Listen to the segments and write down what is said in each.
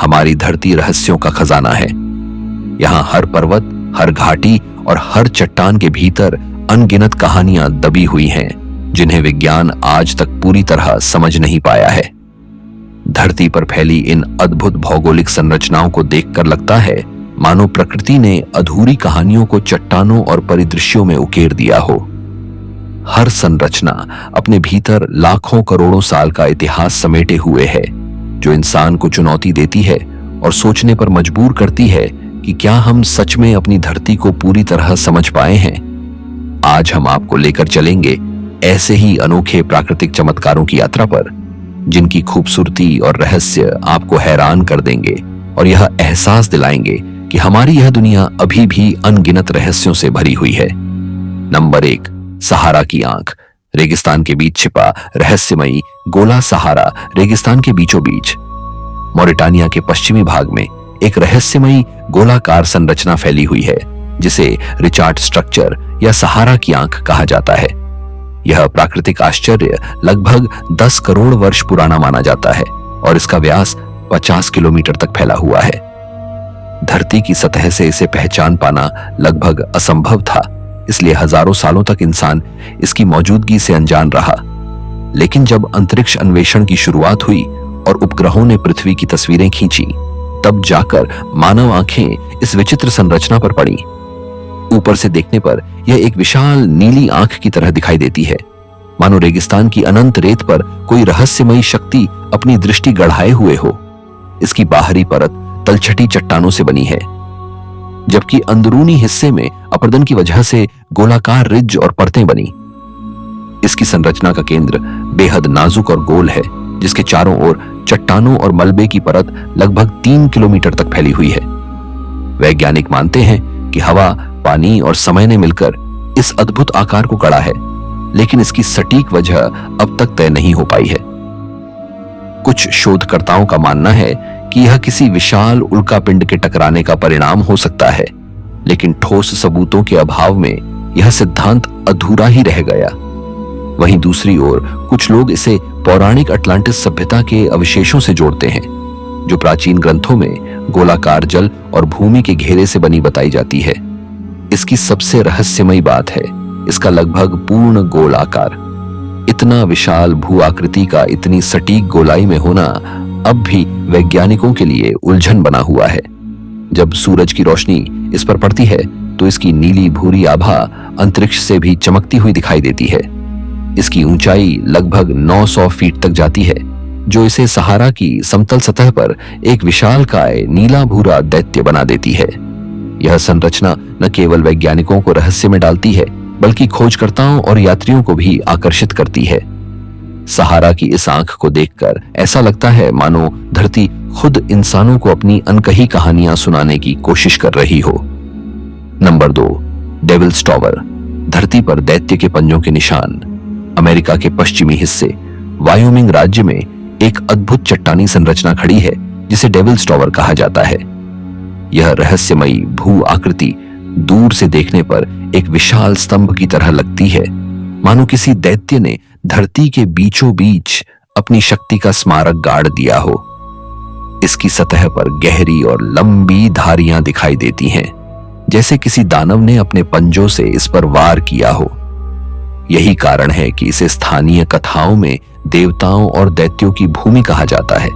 हमारी धरती रहस्यों का खजाना है। यहाँ हर पर्वत, हर घाटी और हर चट्टान के भीतर अनगिनत कहानियां दबी हुई हैं, जिन्हें विज्ञान आज तक पूरी तरह समझ नहीं पाया है। धरती पर फैली इन अद्भुत भौगोलिक संरचनाओं को देखकर लगता है मानो प्रकृति ने अधूरी कहानियों को चट्टानों और परिदृश्यों में उकेर दिया हो। हर संरचना अपने भीतर लाखों करोड़ों साल का इतिहास समेटे हुए है, जो इंसान को चुनौती देती है और सोचने पर मजबूर करती है कि क्या हम सच में अपनी धरती को पूरी तरह समझ पाए हैं। आज हम आपको लेकर चलेंगे ऐसे ही अनोखे प्राकृतिक चमत्कारों की यात्रा पर, जिनकी खूबसूरती और रहस्य आपको हैरान कर देंगे और यह एहसास दिलाएंगे कि हमारी यह दुनिया अभी भी अनगिनत रहस्यों से भरी हुई है। नंबर 1, सहारा की आंख। रेगिस्तान के बीच छिपा रहस्यमयी गोला सहारा रेगिस्तान के बीचों बीच मॉरिटानिया के पश्चिमी भाग में एक रहस्यमयी गोलाकार संरचना फैली हुई है, जिसे रिचार्ड स्ट्रक्चर या सहारा की आंख कहा जाता है। यह प्राकृतिक आश्चर्य लगभग 10 करोड़ वर्ष पुराना माना जाता है और इसका व्यास 50 किलोमीटर तक फैला हुआ है। धरती की सतह से इसे पहचान पाना लगभग असंभव था, इसलिए हजारों सालों तक इंसान इसकी मौजूदगी से अनजान रहा। लेकिन जब अंतरिक्ष अन्वेषण की शुरुआत हुई और उपग्रहों ने पृथ्वी की तस्वीरें खींची, तब जाकर मानव आंखें इस विचित्र संरचना पर पड़ी। ऊपर से देखने पर यह एक विशाल नीली आंख की तरह दिखाई देती है, मानो रेगिस्तान की अनंत रेत पर कोई रहस्यमयी शक्ति अपनी दृष्टि गड़ाए हुए हो। इसकी बाहरी परत तलछटी चट्टानों से बनी है, जबकि अंदरूनी हिस्से में अपरदन की वजह से गोलाकार रिज और परतें बनी। इसकी संरचना का केंद्र बेहद नाजुक और गोल है, जिसके चारों ओर चट्टानों और मलबे की परत लगभग 3 किलोमीटर तक फैली हुई है। वैज्ञानिक मानते हैं कि हवा, पानी और समय ने मिलकर इस अद्भुत आकार को गढ़ा है, लेकिन इसकी सटीक वजह अब तक तय नहीं हो पाई है। कुछ शोधकर्ताओं का मानना है कि यह किसी विशाल उल्कापिंड के टकराने का परिणाम हो सकता है, लेकिन ठोस सबूतों के अभाव में यह सिद्धांत अधूरा ही रह गया। वहीं दूसरी ओर कुछ लोग इसे पौराणिक अटलांटिस सभ्यता के अवशेषों से जोड़ते हैं, जो प्राचीन ग्रंथों में गोलाकार जल और भूमि के घेरे से बनी बताई जाती है। इसकी सबसे रहस्यमयी बात है इसका लगभग पूर्ण गोल आकार। इतना विशाल भू आकृति का इतनी सटीक गोलाई में होना अब भी वैज्ञानिकों के लिए उलझन बना हुआ है। जब सूरज की रोशनी इस पर पड़ती है तो इसकी नीली भूरी आभा अंतरिक्ष से भी चमकती हुई दिखाई देती है। इसकी ऊंचाई लगभग 900 फीट तक जाती है, जो इसे सहारा की समतल सतह पर एक विशालकाय नीला भूरा दैत्य बना देती है। यह संरचना न केवल वैज्ञानिकों को रहस्य में डालती है, बल्कि खोजकर्ताओं और यात्रियों को भी आकर्षित करती है। सहारा की इस आंख को देखकर ऐसा लगता है मानो धरती खुद इंसानों को अपनी अनकही कहानियां सुनाने की कोशिश कर रही हो। Number 2, Devils Tower. धरती पर दैत्य के पंजों के निशान। अमेरिका के पश्चिमी हिस्से वायोमिंग राज्य में एक अद्भुत चट्टानी संरचना खड़ी है, जिसे डेविल्स टॉवर कहा जाता है। यह रहस्यमयी भू आकृति दूर से देखने पर एक विशाल स्तंभ की तरह लगती है, मानो किसी दैत्य ने धरती के बीचों बीच अपनी शक्ति का स्मारक गाड़ दिया हो। इसकी सतह पर गहरी और लंबी धारियां दिखाई देती हैं, जैसे किसी दानव ने अपने पंजों से इस पर वार किया हो। यही कारण है कि इसे स्थानीय कथाओं में देवताओं और दैत्यों की भूमि कहा जाता है।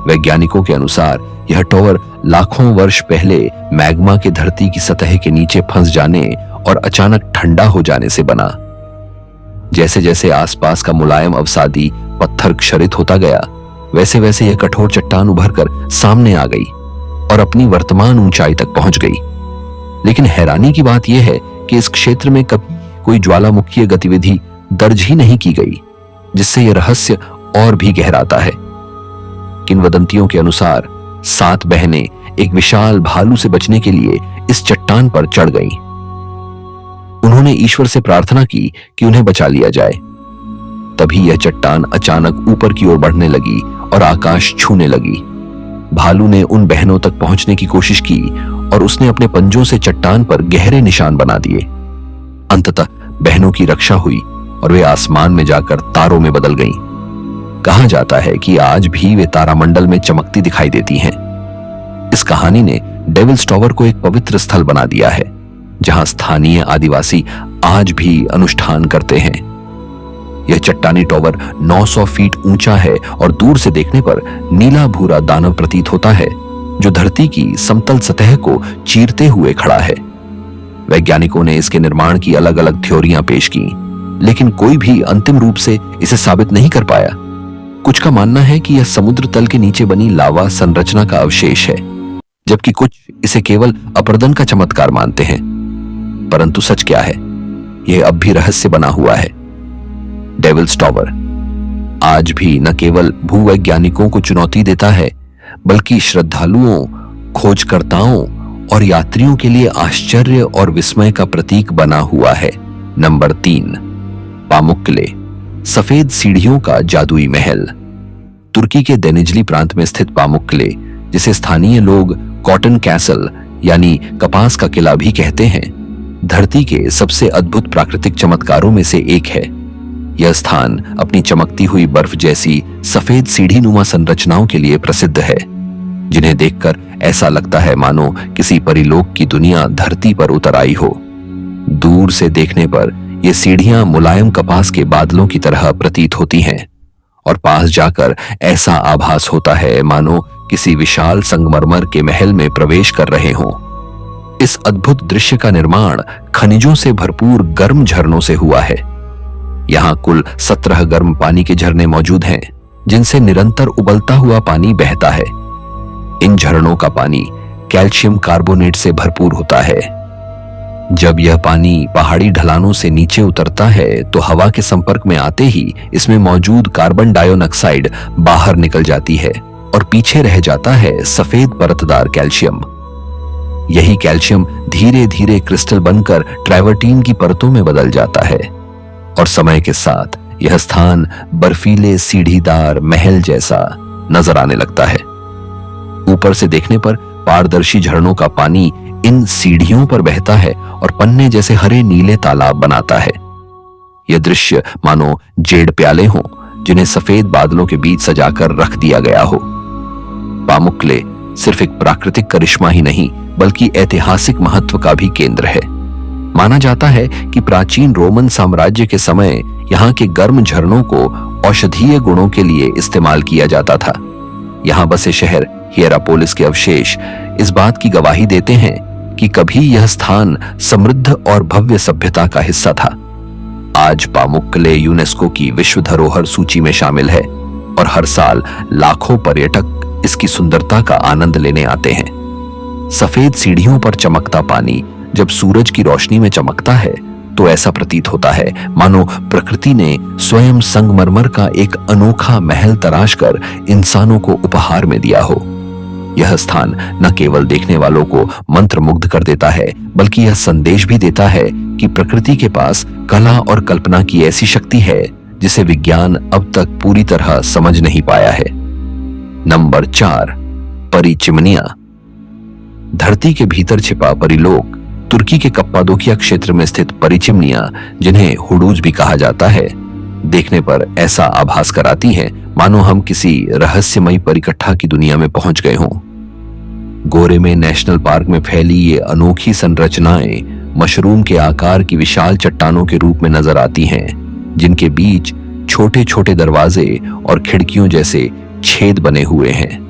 वैज्ञानिकों के अनुसार यह टॉवर लाखों वर्ष पहले मैग्मा के धरती की सतह के नीचे फंस जाने और अचानक ठंडा हो जाने से बना। जैसे जैसे आसपास का मुलायम अवसादी पत्थर क्षरित होता गया, वैसे वैसे यह कठोर चट्टान उभरकर सामने आ गई और अपनी वर्तमान ऊंचाई तक पहुंच गई। लेकिन हैरानी की बात यह है कि इस क्षेत्र में कभी कोई ज्वालामुखीय गतिविधि दर्ज ही नहीं की गई, जिससे यह रहस्य और भी गहराता है। किंवदंतियों के अनुसार 7 बहनें एक विशाल भालू से बचने के लिए इस चट्टान पर चढ़ गईं। उन्होंने ईश्वर से प्रार्थना की कि उन्हें बचा लिया जाए। तभी यह चट्टान अचानक ऊपर की ओर बढ़ने लगी और आकाश छूने लगी। भालू ने उन बहनों तक पहुंचने की कोशिश की और उसने अपने पंजों से चट्टान पर गहरे निशान बना दिए। अंततः बहनों की रक्षा हुई और वे आसमान में जाकर तारों में बदल गईं। कहा जाता है कि आज भी वे तारामंडल में चमकती दिखाई देती हैं। इस कहानी ने डेविल्स टॉवर को एक पवित्र स्थल बना दिया है, जहां स्थानीय आदिवासी आज भी अनुष्ठान करते हैं। यह चट्टानी टॉवर 900 फीट ऊंचा है और दूर से देखने पर नीला भूरा दानव प्रतीत होता है, जो धरती की समतल सतह को चीरते हुए खड़ा है। वैज्ञानिकों ने इसके निर्माण की अलग अलग थ्योरियां पेश की, लेकिन कोई भी अंतिम रूप से इसे साबित नहीं कर पाया। कुछ का मानना है कि यह समुद्र तल के नीचे बनी लावा संरचना का अवशेष है, जबकि कुछ इसे केवल अपरदन का चमत्कार मानते हैं। परंतु सच क्या है, यह अब भी रहस्य बना हुआ है। डेविल्स टॉवर आज भी न केवल भूवैज्ञानिकों को चुनौती देता है, बल्कि श्रद्धालुओं, खोजकर्ताओं और यात्रियों के लिए आश्चर्य और विस्मय का प्रतीक बना हुआ है। नंबर 3, पामुक्कले, सफेद सीढ़ियों का जादुई महल। तुर्की के देनिजली प्रांत में स्थित पामुक्कले, जिसे स्थानीय लोग कॉटन कैसल यानी कपास का किला भी कहते हैं, धरती के सबसे अद्भुत प्राकृतिक चमत्कारों में से एक है। यह स्थान अपनी चमकती हुई बर्फ जैसी सफेद सीढ़ी नुमा संरचनाओं के लिए प्रसिद्ध है, जिन्हें देखकर ऐसा लगता है मानो किसी परिलोक की दुनिया धरती पर उतर आई हो। दूर से देखने पर ये सीढ़ियां मुलायम कपास के बादलों की तरह प्रतीत होती हैं, और पास जाकर ऐसा आभास होता है मानो किसी विशाल संगमरमर के महल में प्रवेश कर रहे हों। इस अद्भुत दृश्य का निर्माण खनिजों से भरपूर गर्म झरनों से हुआ है। यहाँ कुल 17 गर्म पानी के झरने मौजूद हैं, जिनसे निरंतर उबलता हुआ पानी बहता है। इन झरनों का पानी कैल्शियम कार्बोनेट से भरपूर होता है। जब यह पानी पहाड़ी ढलानों से नीचे उतरता है तो हवा के संपर्क में आते ही इसमें मौजूद कार्बन डाइऑक्साइड बाहर निकल जाती है और पीछे रह जाता है सफेद परतदार कैल्शियम। यही कैल्शियम धीरे धीरे क्रिस्टल बनकर ट्रैवर्टीन की परतों में बदल जाता है, और समय के साथ यह स्थान बर्फीले सीढ़ीदार महल जैसा नजर आने लगता है। ऊपर से देखने पर पारदर्शी झरनों का पानी इन सीढ़ियों पर बहता है और पन्ने जैसे हरे नीले तालाब बनाता है। यह दृश्य मानो जेड प्याले हों, जिन्हें सफेद बादलों के बीच सजाकर रख दिया गया हो। पामुक्कले सिर्फ एक प्राकृतिक करिश्मा ही नहीं, बल्कि ऐतिहासिक महत्व का भी केंद्र है। माना जाता है कि प्राचीन रोमन साम्राज्य के समय यहाँ के गर्म झरनों को औषधीय गुणों के लिए इस्तेमाल किया जाता था। यहाँ बसे शहर हियरापोलिस के अवशेष इस बात की गवाही देते हैं कि कभी यह स्थान समृद्ध और भव्य सभ्यता का हिस्सा था। आज पामुक्कले यूनेस्को की विश्व धरोहर सूची में शामिल है, और हर साल लाखों पर्यटक इसकी सुंदरता का आनंद लेने आते हैं। सफेद सीढ़ियों पर चमकता पानी जब सूरज की रोशनी में चमकता है तो ऐसा प्रतीत होता है मानो प्रकृति ने स्वयं संगमरमर का एक अनोखा महल तराश कर इंसानों को उपहार में दिया हो। यह स्थान न केवल देखने वालों को मंत्रमुग्ध कर देता है, बल्कि यह संदेश भी देता है कि प्रकृति के पास कला और कल्पना की ऐसी शक्ति है जिसे विज्ञान अब तक पूरी तरह समझ नहीं पाया है। नंबर 4, परिचिमनिया। धरती के भीतर छिपा परिलोक तुर्की के कप्पादोकिया क्षेत्र में स्थित परिचिमनिया, जिन्हें हुडूज भी कहा जाता है, देखने पर ऐसा आभास कराती है मानो हम किसी रहस्यमयी परिकट्ठा की दुनिया में पहुंच गए हों। गोरे में नेशनल पार्क में फैली ये अनोखी संरचनाएं मशरूम के आकार की विशाल चट्टानों के रूप में नजर आती हैं, जिनके बीच छोटे छोटे दरवाजे और खिड़कियों जैसे छेद बने हुए हैं।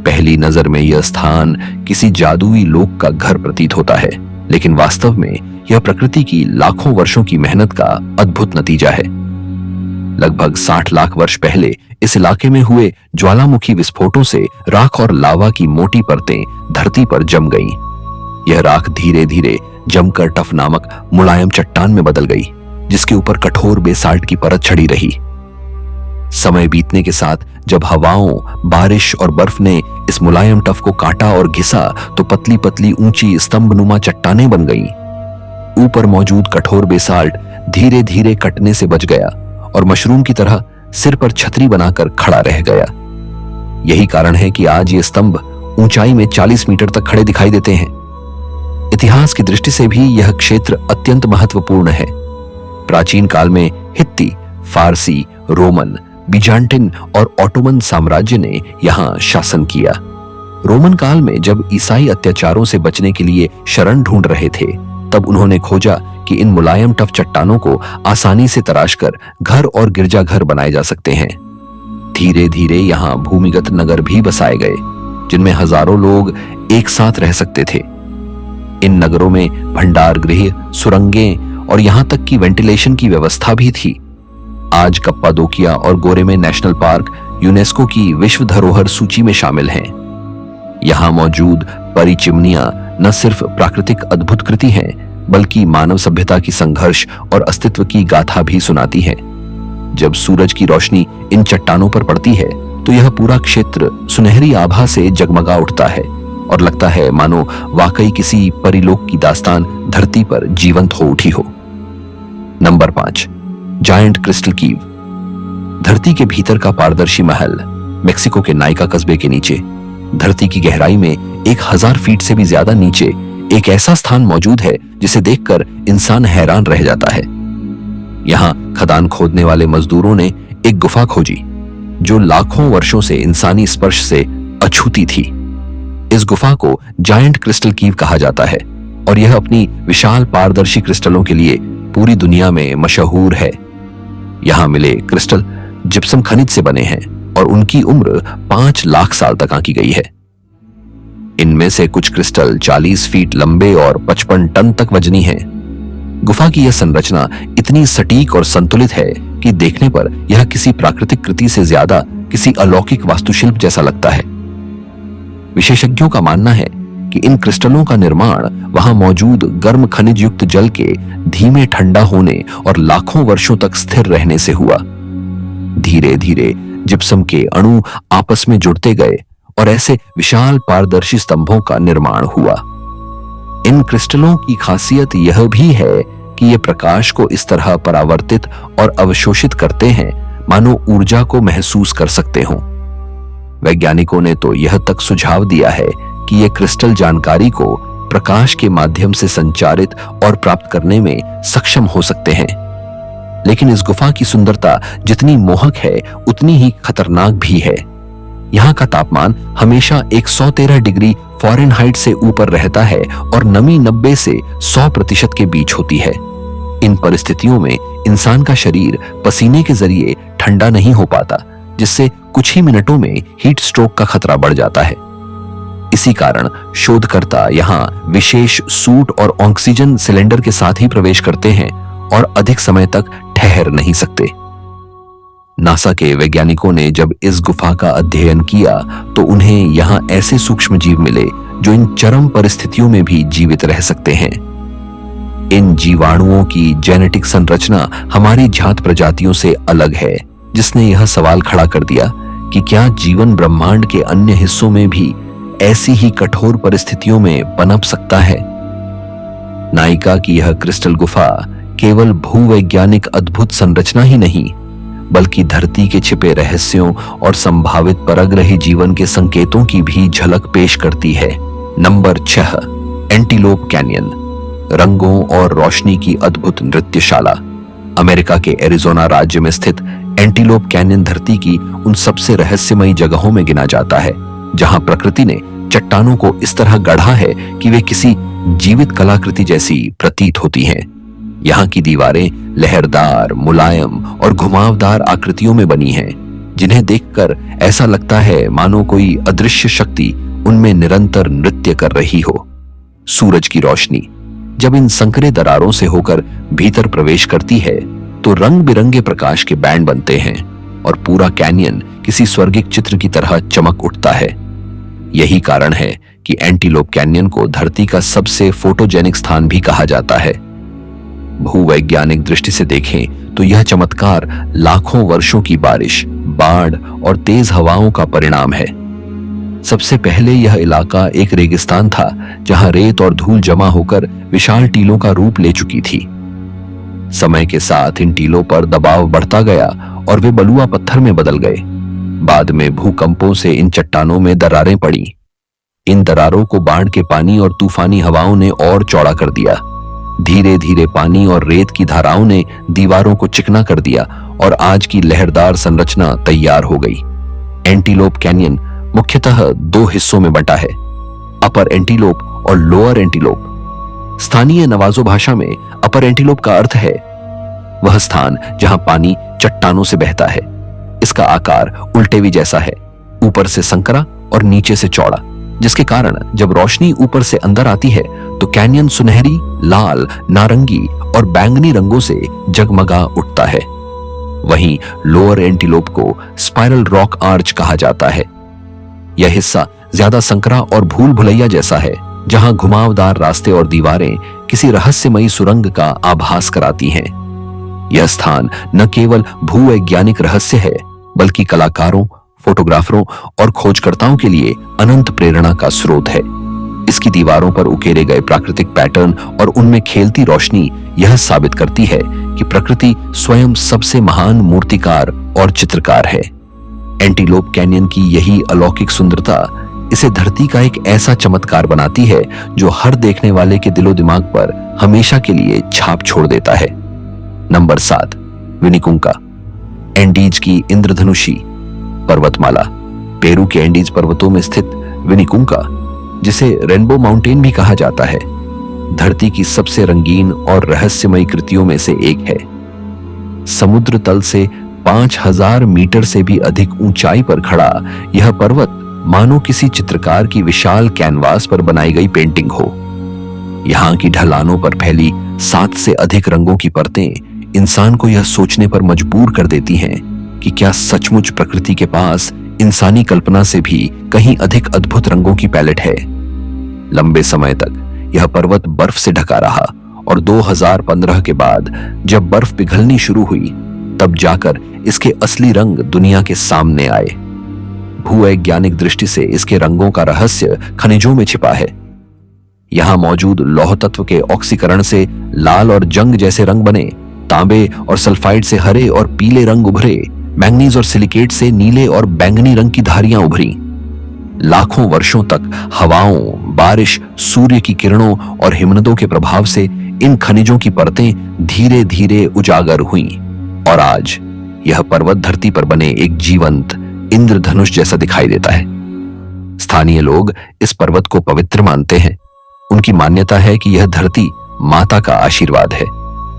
पहली नजर में यह स्थान किसी जादुई लोक का घर प्रतीत होता है, लेकिन वास्तव में यह प्रकृति की लाखों वर्षों की मेहनत का अद्भुत नतीजा है। लगभग 60 लाख वर्ष पहले इस इलाके में हुए ज्वालामुखी विस्फोटों से राख और लावा की मोटी परतें धरती पर जम गईं। यह राख धीरे धीरे जमकर टफ नामक मुलायम चट्टान में बदल गई, जिसके ऊपर कठोर बेसाल्ट की परत चढ़ी रही। समय बीतने के साथ जब हवाओं, बारिश और बर्फ ने इस मुलायम टफ को काटा और घिसा तो पतली पतली ऊंची स्तंभनुमा चट्टानें बन गईं। ऊपर मौजूद कठोर बेसाल्ट धीरे धीरे कटने से बच गया और मशरूम की तरह सिर पर छतरी बनाकर खड़ा रह गया। यही कारण है कि आज ये स्तंभ ऊंचाई में 40 मीटर तक खड़े दिखाई देते हैं। इतिहास की दृष्टि से भी यह क्षेत्र अत्यंत महत्वपूर्ण है। प्राचीन काल में हित्ती, फारसी, रोमन, बिजान्टिन और ऑटोमन साम्राज्य ने यहां शासन किया। रोमन काल में जब ईसाई अत्याचारों से बचने के लिए शरण ढूंढ रहे थे, तब उन्होंने खोजा कि इन मुलायम टफ चट्टानों को आसानी से तराशकर घर और गिरजाघर बनाए जा सकते हैं। धीरे धीरे यहाँ भूमिगत नगर भी बसाए गए, जिनमें हजारों लोग एक साथ रह सकते थे। इन नगरों में भंडार गृह, सुरंगें और यहां तक कि वेंटिलेशन की व्यवस्था भी थी। आज कप्पादोकिया और गोरेमे नेशनल पार्क यूनेस्को की विश्व धरोहर सूची में शामिल हैं। यहां मौजूद परी चिमनियां न सिर्फ प्राकृतिक अद्भुत कृति हैं, बल्कि मानव सभ्यता की संघर्ष और अस्तित्व की गाथा भी सुनाती है। जब सूरज की रोशनी इन चट्टानों पर पड़ती है, तो यह पूरा क्षेत्र सुनहरी आभा से जगमगा उठता है और लगता है मानो वाकई किसी परिलोक की दास्तान धरती पर जीवंत हो उठी हो। Number 5, giant crystal Kyiv. धरती के भीतर का पारदर्शी महल मेक्सिको के नाइका कस्बे के नीचे, धरती की गहराई में 1000 फीट से भी ज्यादा नीचे एक ऐसा स्थान मौजूद है जिसे देखकर इंसान हैरान रह जाता है। यहां खदान खोदने वाले मजदूरों ने एक गुफा खोजी जो लाखों वर्षों से इंसानी स्पर्श से अछूती थी। इस गुफा को जायंट क्रिस्टल कीव कहा जाता है और यह अपनी विशाल पारदर्शी क्रिस्टलों के लिए पूरी दुनिया में मशहूर है। यहां मिले क्रिस्टल जिप्सम खनिज से बने हैं और उनकी उम्र 5 लाख साल तक आंकी गई है। इनमें से कुछ क्रिस्टल 40 फीट लंबे और 55 टन तक वजनी हैं। गुफा की यह संरचना इतनी सटीक और संतुलित है कि देखने पर यह किसी प्राकृतिक कृति से ज्यादा किसी अलौकिक वास्तुशिल्प जैसा लगता है। विशेषज्ञों का मानना है कि इन क्रिस्टलों का निर्माण वहां मौजूद गर्म खनिज युक्त जल के धीमे ठंडा होने और लाखों वर्षों तक स्थिर रहने से हुआ। धीरे धीरे जिप्सम के अणु आपस में जुड़ते गए और ऐसे विशाल पारदर्शी स्तंभों का निर्माण हुआ। इन क्रिस्टलों की खासियत यह भी है कि ये प्रकाश को इस तरह परावर्तित और अवशोषित करते हैं मानो ऊर्जा को महसूस कर सकते हों। वैज्ञानिकों ने तो यह तक सुझाव दिया है कि ये क्रिस्टल जानकारी को प्रकाश के माध्यम से संचारित और प्राप्त करने में सक्षम हो सकते हैं। लेकिन इस गुफा की सुंदरता जितनी मोहक है, उतनी ही खतरनाक भी है। यहाँ का तापमान हमेशा 113 डिग्री फ़ारेनहाइट से ऊपर रहता है और नमी 90 से 100% के बीच होती है। इन परिस्थितियों में इंसान का शरीर पसीने के जरिए ठंडा नहीं हो पाता, जिससे कुछ ही मिनटों में हीट स्ट्रोक का खतरा बढ़ जाता है। इसी कारण शोधकर्ता यहाँ विशेष सूट और ऑक्सीजन सिलेंडर के साथ ही प्रवेश करते हैं और अधिक समय तक ठहर नहीं सकते। नासा के वैज्ञानिकों ने जब इस गुफा का अध्ययन किया तो उन्हें यहाँ ऐसे सूक्ष्म जीव मिले जो इन चरम परिस्थितियों में भी जीवित रह सकते हैं। इन जीवाणुओं की जेनेटिक संरचना हमारी जात प्रजातियों से अलग है, जिसने यह सवाल खड़ा कर दिया कि क्या जीवन ब्रह्मांड के अन्य हिस्सों में भी ऐसी ही कठोर परिस्थितियों में पनप सकता है। नाइका की यह क्रिस्टल गुफा केवल भूवैज्ञानिक अद्भुत संरचना ही नहीं, बल्कि धरती के छिपे रहस्यों और संभावित परग्रही जीवन के संकेतों की भी झलक पेश करती है। Number 6, antelope canyon. रंगों और रोशनी की अद्भुत नृत्यशाला। अमेरिका के एरिजोना राज्य में स्थित एंटीलोप कैनियन धरती की उन सबसे रहस्यमयी जगहों में गिना जाता है जहां प्रकृति ने चट्टानों को इस तरह गढ़ा है कि वे किसी जीवित कलाकृति जैसी प्रतीत होती हैं। यहाँ की दीवारें लहरदार, मुलायम और घुमावदार आकृतियों में बनी हैं, जिन्हें देखकर ऐसा लगता है मानो कोई अदृश्य शक्ति उनमें निरंतर नृत्य कर रही हो। सूरज की रोशनी जब इन संकरे दरारों से होकर भीतर प्रवेश करती है तो रंग बिरंगे प्रकाश के बैंड बनते हैं और पूरा कैनियन किसी स्वर्गिक चित्र की तरह चमक उठता है। यही कारण है कि एंटीलोप कैनियन को धरती का सबसे फोटोजेनिक स्थान भी कहा जाता है। भूवैज्ञानिक दृष्टि से देखें तो यह चमत्कार लाखों वर्षों की बारिश, बाढ़ और तेज हवाओं का परिणाम है। सबसे पहले यह इलाका एक रेगिस्तान था जहां रेत और धूल जमा होकर विशाल टीलों का रूप ले चुकी थी। समय के साथ इन टीलों पर दबाव बढ़ता गया और वे बलुआ पत्थर में बदल गए। बाद में भूकंपों से इन चट्टानों में दरारें पड़ी। इन दरारों को बाढ़ के पानी और तूफानी हवाओं ने और चौड़ा कर दिया। धीरे धीरे पानी और रेत की धाराओं ने दीवारों को चिकना कर दिया और आज की लहरदार संरचना तैयार हो गई। एंटीलोप कैनियन मुख्यतः दो हिस्सों में बंटा है, अपर एंटीलोप और लोअर एंटीलोप। स्थानीय नवाजो भाषा में अपर एंटीलोप का अर्थ है वह स्थान जहां पानी चट्टानों से बहता है। इसका आकार उल्टेवी जैसा है, ऊपर से संकरा और नीचे से चौड़ा, जिसके कारण जब रोशनी ऊपर से अंदर आती है तो कैनियन सुनहरी, लाल, नारंगी और बैंगनी रंगों से जगमगा उठता है। वहीं लोअर एंटीलोप को स्पाइरल रॉक आर्च कहा जाता है। यह हिस्सा ज्यादा संकरा और भूल भुलैया जैसा है, जहां घुमावदार रास्ते और दीवारें किसी रहस्यमयी सुरंग का आभास कराती हैं। यह स्थान न केवल भूवैज्ञानिक रहस्य है, बल्कि कलाकारों, फोटोग्राफरों और खोजकर्ताओं के लिए अनंत प्रेरणा का स्रोत है। इसकी दीवारों पर उकेरे गए प्राकृतिक पैटर्न और उनमें खेलती रोशनी यह साबित करती है कि प्रकृति स्वयं सबसे महान मूर्तिकार और चित्रकार है। एंटीलोप कैनियन की यही अलौकिक सुंदरता इसे धरती का एक ऐसा चमत्कार बनाती है जो हर देखने वाले के दिलो दिमाग पर हमेशा के लिए छाप छोड़ देता है। नंबर 7, विनिकुंका, एंडीज की इंद्रधनुषी पर्वतमाला। पेरू के एंडीज पर्वतों में स्थित विनिकुंका, जिसे रेनबो माउंटेन भी कहा जाता है, धरती की सबसे रंगीन और रहस्यमयी कृतियों में से एक है। समुद्र तल से 5000 मीटर से भी अधिक ऊंचाई पर खड़ा यह पर्वत मानो किसी चित्रकार की विशाल कैनवास पर बनाई गई पेंटिंग हो। यहाँ की ढलानों पर फैली 7 से अधिक रंगों की परतें इंसान को यह सोचने पर मजबूर कर देती हैं कि क्या सचमुच प्रकृति के पास इंसानी कल्पना से भी कहीं अधिक अद्भुत रंगों की पैलेट है। लंबे समय तक यह पर्वत बर्फ से ढका रहा और 2015 के बाद जब बर्फ पिघलनी शुरू हुई, तब जाकर इसके असली रंग दुनिया के सामने आए। भूवैज्ञानिक दृष्टि से इसके रंगों का रहस्य खनिजों में छिपा है। यहां मौजूद लौह तत्व के ऑक्सीकरण से लाल और जंग जैसे रंग बने, तांबे और सल्फाइड से हरे और पीले रंग उभरे, मैंगनीज और सिलिकेट से नीले और बैंगनी रंग की धारियां उभरी। लाखों वर्षों तक हवाओं, बारिश, सूर्य की किरणों और हिमनदों के प्रभाव से इन खनिजों की परतें धीरे धीरे उजागर हुईं और आज यह पर्वत धरती पर बने एक जीवंत इंद्रधनुष जैसा दिखाई देता है। स्थानीय लोग इस पर्वत को पवित्र मानते हैं। उनकी मान्यता है कि यह धरती माता का आशीर्वाद है,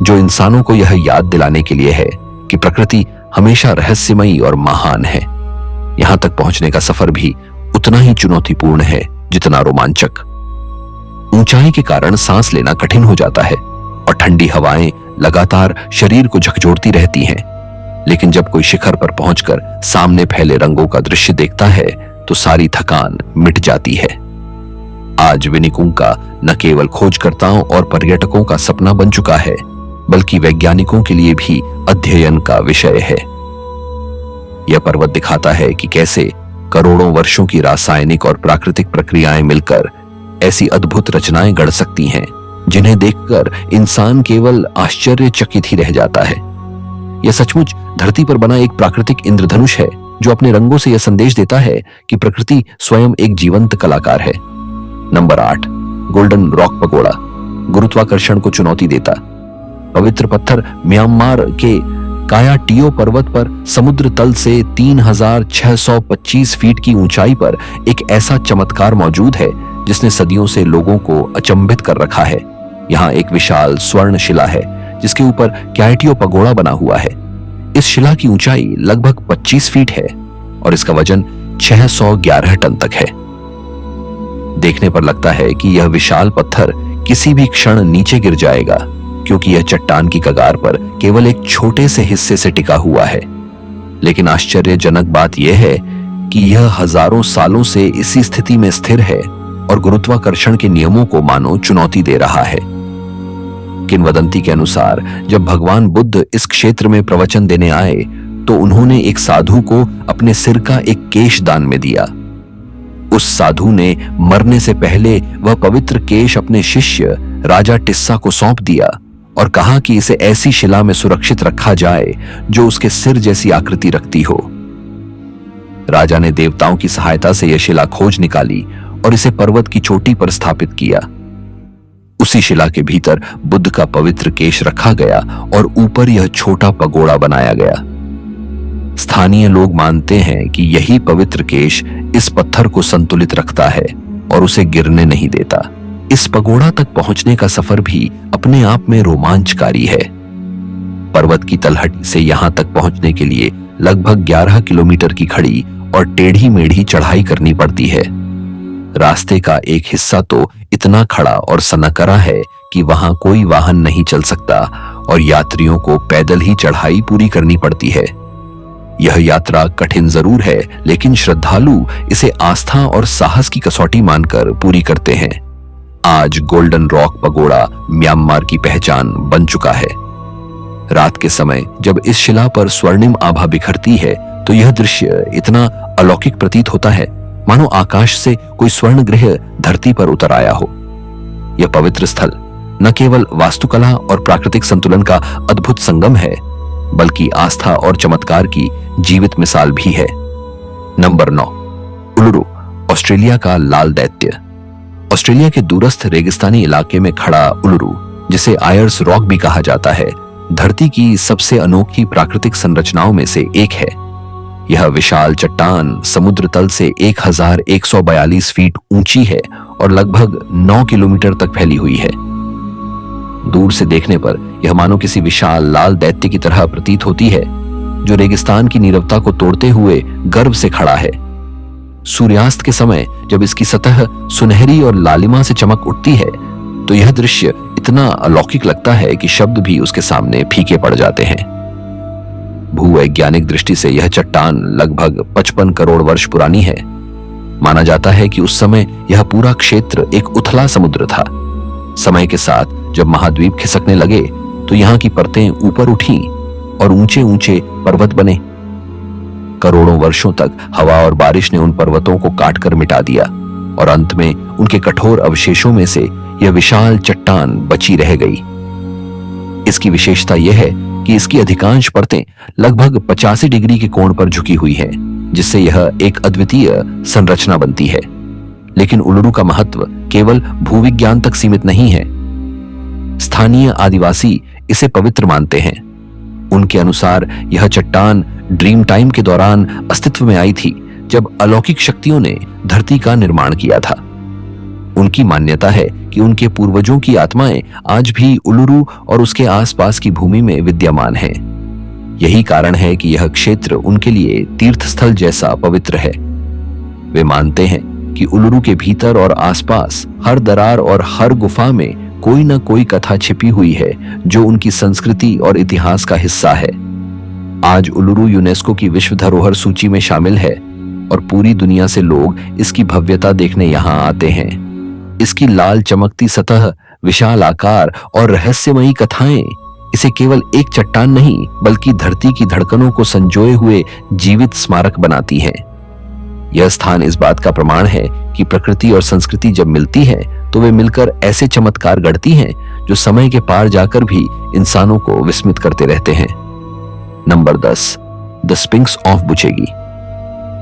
जो इंसानों को यह याद दिलाने के लिए है कि प्रकृति हमेशा रहस्यमयी और महान है। यहां तक पहुंचने का सफर भी उतना ही चुनौतीपूर्ण है जितना रोमांचक। ऊंचाई के कारण सांस लेना कठिन हो जाता है और ठंडी हवाएं लगातार शरीर को झकझोरती रहती हैं। लेकिन जब कोई शिखर पर पहुंचकर सामने फैले रंगों का दृश्य देखता है तो सारी थकान मिट जाती है। आज विनिकुंका न केवल खोजकर्ताओं और पर्यटकों का सपना बन चुका है, बल्कि वैज्ञानिकों के लिए भी अध्ययन का विषय है। यह पर्वत दिखाता है कि कैसे करोड़ों वर्षों की रासायनिक और प्राकृतिक प्रक्रियाएं मिलकर ऐसी अद्भुत रचनाएं गढ़ सकती हैं, जिन्हें देखकर इंसान केवल आश्चर्यचकित ही रह जाता है। यह सचमुच धरती पर बना एक प्राकृतिक इंद्रधनुष है, जो अपने रंगों से यह संदेश देता है कि प्रकृति स्वयं एक जीवंत कलाकार है। नंबर 8, गोल्डन रॉक पगोड़ा, गुरुत्वाकर्षण को चुनौती देता। पवित्र पत्थर म्यांमार के कायाटियो पर्वत पर समुद्र तल से 3625 फीट की ऊंचाई पर एक ऐसा चमत्कार मौजूद है जिसने सदियों से लोगों को अचंभित कर रखा है। यहाँ एक विशाल स्वर्ण शिला है जिसके ऊपर कायाटियो पगोड़ा बना हुआ है। इस शिला की ऊंचाई लगभग 25 फीट है और इसका वजन 611 टन तक है। देखने पर लगता है कि यह विशाल पत्थर किसी भी क्षण नीचे गिर जाएगा, क्योंकि यह चट्टान की कगार पर केवल एक छोटे से हिस्से से टिका हुआ है। लेकिन आश्चर्यजनक बात यह है कि यह हजारों सालों से इसी स्थिति में स्थिर है और गुरुत्वाकर्षण के नियमों को मानो चुनौती दे रहा है। किंवदंती के अनुसार जब भगवान बुद्ध इस क्षेत्र में प्रवचन देने आए तो उन्होंने एक साधु को अपने सिर का एक केश दान में दिया। उस साधु ने मरने से पहले वह पवित्र केश अपने शिष्य राजा टिस्सा को सौंप दिया और कहा कि इसे ऐसी शिला में सुरक्षित रखा जाए जो उसके सिर जैसी आकृति रखती हो। राजा ने देवताओं की सहायता से यह शिला खोज निकाली और इसे पर्वत की चोटी पर स्थापित किया। उसी शिला के भीतर बुद्ध का पवित्र केश रखा गया और ऊपर यह छोटा पगोड़ा बनाया गया। स्थानीय लोग मानते हैं कि यही पवित्र केश इस पत्थर को संतुलित रखता है और उसे गिरने नहीं देता। इस पगोड़ा तक पहुंचने का सफर भी अपने आप में रोमांचकारी है। पर्वत की तलहटी से यहां तक पहुंचने के लिए लगभग 11 किलोमीटर की खड़ी और टेढ़ी मेढ़ी चढ़ाई करनी पड़ती है। रास्ते का एक हिस्सा तो इतना खड़ा और सनकरा है कि वहां कोई वाहन नहीं चल सकता और यात्रियों को पैदल ही चढ़ाई पूरी करनी पड़ती है। यह यात्रा कठिन जरूर है, लेकिन श्रद्धालु इसे आस्था और साहस की कसौटी मानकर पूरी करते हैं। आज गोल्डन रॉक पगोड़ा म्यांमार की पहचान बन चुका है। रात के समय जब इस शिला पर स्वर्णिम आभा बिखरती है तो यह दृश्य इतना अलौकिक प्रतीत होता है मानो आकाश से कोई स्वर्ण ग्रह धरती पर उतर आया हो। यह पवित्र स्थल न केवल वास्तुकला और प्राकृतिक संतुलन का अद्भुत संगम है, बल्कि आस्था और चमत्कार की जीवित मिसाल भी है। नंबर 9, उलुरु, ऑस्ट्रेलिया का लाल दैत्य। ऑस्ट्रेलिया के दूरस्थ रेगिस्तानी इलाके में खड़ा उलुरु, जिसे आयर्स रॉक भी कहा जाता है, धरती की सबसे अनोखी प्राकृतिक संरचनाओं में से एक है। यह विशाल चट्टान समुद्र तल से 1142 फीट ऊंची है और लगभग 9 किलोमीटर तक फैली हुई है। दूर से देखने पर यह मानो किसी विशाल लाल दैत्य की तरह प्रतीत होती है, जो रेगिस्तान की नीरवता को तोड़ते हुए गर्व से खड़ा है। सूर्यास्त के समय जब इसकी सतह सुनहरी और लालिमा से चमक उठती है तो यह दृश्य इतना अलौकिक लगता है कि शब्द भी उसके सामने फीके पड़ जाते हैं। भूवैज्ञानिक दृष्टि से यह चट्टान लगभग 55 करोड़ वर्ष पुरानी है। माना जाता है कि उस समय यह पूरा क्षेत्र एक उथला समुद्र था। समय के साथ जब महाद्वीप खिसकने लगे तो यहाँ की परतें ऊपर उठी और ऊंचे ऊंचे पर्वत बने। करोड़ों वर्षों तक हवा और बारिश ने उन पर्वतों को काटकर मिटा दिया और अंत में उनके कठोर अवशेषों में से यह विशाल चट्टान बची रह गई। इसकी विशेषता यह है कि इसकी अधिकांश परतें लगभग 85 डिग्री के कोण पर झुकी हुई हैं, जिससे यह एक अद्वितीय संरचना बनती है। लेकिन उलुरु का महत्व केवल भूविज्ञान तक सीमित नहीं है। स्थानीय आदिवासी इसे पवित्र मानते हैं। उनके अनुसार यह चट्टान ड्रीम टाइम के दौरान अस्तित्व में आई थी, जब अलौकिक शक्तियों ने धरती का निर्माण किया था। उनकी मान्यता है कि उनके पूर्वजों की आत्माएं आज भी उलुरु और उसके आसपास की भूमि में विद्यमान हैं। यही कारण है कि यह क्षेत्र उनके लिए तीर्थ स्थल जैसा पवित्र है। वे मानते हैं कि उलुरु के भीतर और आसपास हर दरार और हर गुफा में कोई न कोई कथा छिपी हुई है, जो उनकी संस्कृति और इतिहास का हिस्सा है। आज उलुरु यूनेस्को की विश्व धरोहर सूची में शामिल है और पूरी दुनिया से लोग इसकी भव्यता देखने यहाँ आते हैं। इसकी लाल चमकती सतह, विशाल आकार और रहस्यमयी कथाएं इसे केवल एक चट्टान नहीं, बल्कि धरती की धड़कनों को संजोए हुए जीवित स्मारक बनाती हैं। यह स्थान इस बात का प्रमाण है कि प्रकृति और संस्कृति जब मिलती है तो वे मिलकर ऐसे चमत्कार गढ़ती हैं जो समय के पार जाकर भी इंसानों को विस्मित करते रहते हैं। नंबर 10, द स्पिंक्स ऑफ बुचेगी।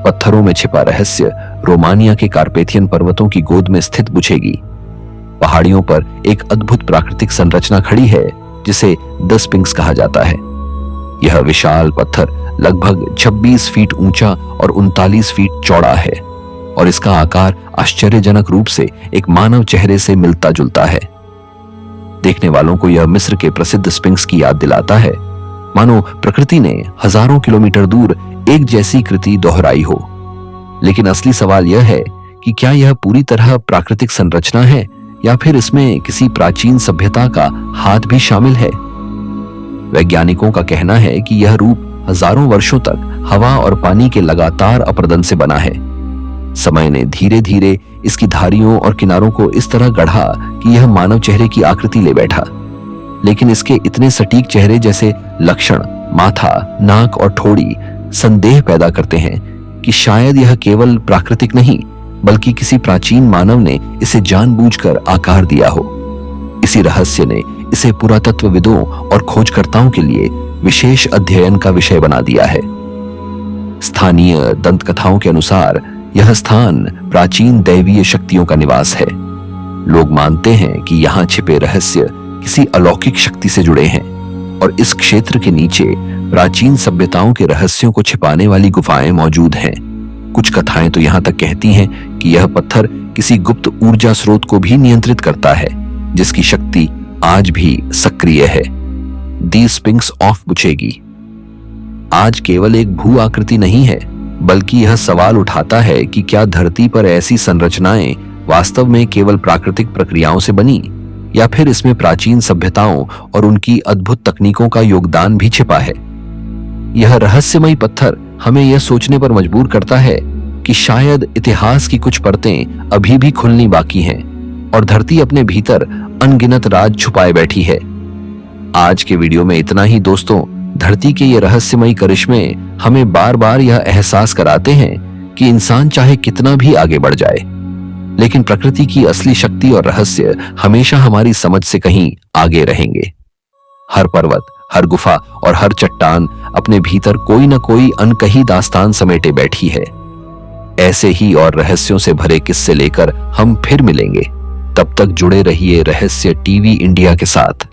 पत्थरों में छिपा रहस्य रोमानिया के कार्पेथियन पर्वतों की गोद में स्थित बुचेगी पहाड़ियों पर एक अद्भुत प्राकृतिक संरचना खड़ी है, जिसे द स्पिंक्स कहा जाता है। यह विशाल पत्थर लगभग 26 फीट ऊंचा और 39 फीट चौड़ा है और इसका आकार आश्चर्यजनक रूप से एक मानव चेहरे से मिलता जुलता है। देखने वालों को यह मिस्र के प्रसिद्ध स्पिंक्स की याद दिलाता है, मानो प्रकृति ने हजारों किलोमीटर दूर एक जैसी कृति दोहराई हो। लेकिन असली सवाल यह है कि क्या यह पूरी तरह प्राकृतिक संरचना है या फिर इसमें किसी प्राचीन सभ्यता का हाथ भी शामिल है। वैज्ञानिकों का कहना है कि यह रूप हजारों वर्षों तक हवा और पानी के लगातार अपरदन से बना है। समय ने धीरे धीरे इसकी धारियों और किनारों को इस तरह गढ़ा कि यह मानव चेहरे की आकृति ले बैठा। लेकिन इसके इतने सटीक चेहरे जैसे लक्षण, माथा, नाक और ठोड़ी संदेह पैदा करते हैं कि शायद यह केवल प्राकृतिक नहीं, बल्कि किसी प्राचीन मानव ने इसे जानबूझकर आकार दिया हो। इसी रहस्य ने इसे पुरातत्वविदों और खोजकर्ताओं के लिए विशेष अध्ययन का विषय बना दिया है। स्थानीय दंतकथाओं के अनुसार यह स्थान प्राचीन दैवीय शक्तियों का निवास है। लोग मानते हैं कि यहाँ छिपे रहस्य किसी अलौकिक शक्ति से जुड़े हैं और इस क्षेत्र के नीचे प्राचीन सभ्यताओं के रहस्यों को छिपाने वाली गुफाएं मौजूद हैं। कुछ कथाएं तो यहां तक कहती हैं कि यह पत्थर किसी गुप्त ऊर्जा स्रोत को भी नियंत्रित करता है, जिसकी शक्ति आज भी सक्रिय है। दी स्पिंक्स ऑफ बुचेगी आज केवल एक भू आकृति नहीं है, बल्कि यह सवाल उठाता है कि क्या धरती पर ऐसी संरचनाएं वास्तव में केवल प्राकृतिक प्रक्रियाओं से बनी, या फिर इसमें प्राचीन सभ्यताओं और उनकी अद्भुत तकनीकों का योगदान भी छिपा है। यह रहस्यमयी पत्थर हमें यह सोचने पर मजबूर करता है कि शायद इतिहास की कुछ परतें अभी भी खुलनी बाकी हैं और धरती अपने भीतर अनगिनत राज छुपाए बैठी है। आज के वीडियो में इतना ही दोस्तों। धरती के ये रहस्यमयी करिश्मे हमें बार बार यह एहसास कराते हैं कि इंसान चाहे कितना भी आगे बढ़ जाए, लेकिन प्रकृति की असली शक्ति और रहस्य हमेशा हमारी समझ से कहीं आगे रहेंगे। हर पर्वत, हर गुफा और हर चट्टान अपने भीतर कोई न कोई अनकही दास्तान समेटे बैठी है। ऐसे ही और रहस्यों से भरे किस्से लेकर हम फिर मिलेंगे। तब तक जुड़े रहिए रहस्य टीवी इंडिया के साथ।